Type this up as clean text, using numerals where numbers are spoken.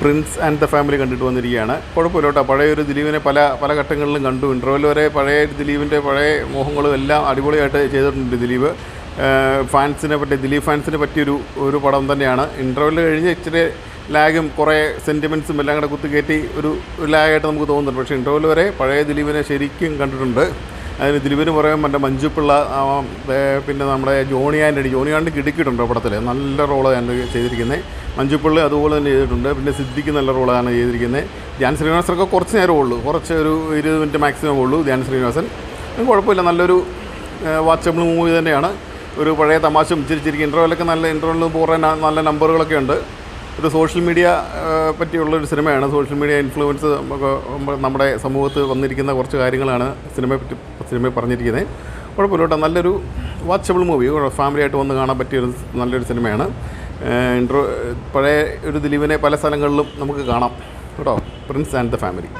Prince and the family കണ്ടിട്ട് വന്നിരിക്കുകയാണ്. കുഴപ്പമില്ല കേട്ടോ. പഴയൊരു ദിലീപിനെ പല ഘട്ടങ്ങളിലും കണ്ടു. ഇൻ്റർവെൽ വരെ പഴയ ദിലീപിൻ്റെ പഴയ മോഹങ്ങളും എല്ലാം അടിപൊളിയായിട്ട് ചെയ്തിട്ടുണ്ട് ദിലീപ്. ദിലീപ് ഫാൻസിനെ പറ്റിയൊരു പടം തന്നെയാണ്. ഇൻ്റർവെൽ കഴിഞ്ഞ് ഇച്ചിരി ലാഗും കുറേ സെൻറ്റിമെൻറ്റ്സും എല്ലാം കൂടെ കുത്തിക്കയറ്റി ഒരു ലാഗായിട്ട് നമുക്ക് തോന്നുന്നുണ്ട്. പക്ഷേ ഇൻ്റർവെൽ വരെ പഴയ ദിലീപിനെ ശരിക്കും കണ്ടിട്ടുണ്ട്. അതിന് ദിലീപിന് പറയാൻ മറ്റേ മഞ്ജുപിള്ള, പിന്നെ നമ്മുടെ ജോണി ആൻ്റണി കിടുക്കിയിട്ടുണ്ട് പടത്തിൽ. നല്ല റോളാണ് ചെയ്തിരിക്കുന്നത്. മഞ്ജുപിള്ള അതുപോലെ തന്നെ ചെയ്തിട്ടുണ്ട്. പിന്നെ സിദ്ദിഖ് നല്ല റോളാണ് ചെയ്തിരിക്കുന്നത്. ധ്യാൻ ശ്രീനിവാസനൊക്കെ കുറച്ച് നേരമേ ഉള്ളൂ, ഒരു 20 മിനിറ്റ് മാക്സിമം ഉള്ളൂ ധ്യാൻ ശ്രീനിവാസൻ. കുഴപ്പമില്ല, നല്ലൊരു വാച്ചബിൾ മൂവി തന്നെയാണ്. ഒരു പഴയ തമാശ ചിരിച്ചിരിക്കും. ഇൻ്റർവെല്ലൊക്കെ നല്ല ഇൻ്റർവെല്ലിൽ പോകാൻ നല്ല നമ്പറുകളൊക്കെ ഉണ്ട്. ഒരു സോഷ്യൽ മീഡിയ പറ്റിയുള്ളൊരു സിനിമയാണ്. സോഷ്യൽ മീഡിയ ഇൻഫ്ലുവൻസ് നമ്മുടെ സമൂഹത്ത് വന്നിരിക്കുന്ന കുറച്ച് കാര്യങ്ങളാണ് സിനിമ പറഞ്ഞിരിക്കുന്നത്. കുഴപ്പമില്ല കേട്ടോ. നല്ലൊരു വാച്ചബിൾ മൂവി, ഫാമിലിയായിട്ട് വന്ന് കാണാൻ പറ്റിയൊരു നല്ലൊരു സിനിമയാണ്. പഴയ ഒരു ദിലീപിനെ പല സ്ഥലങ്ങളിലും നമുക്ക് കാണാം കേട്ടോ. Prince and the family.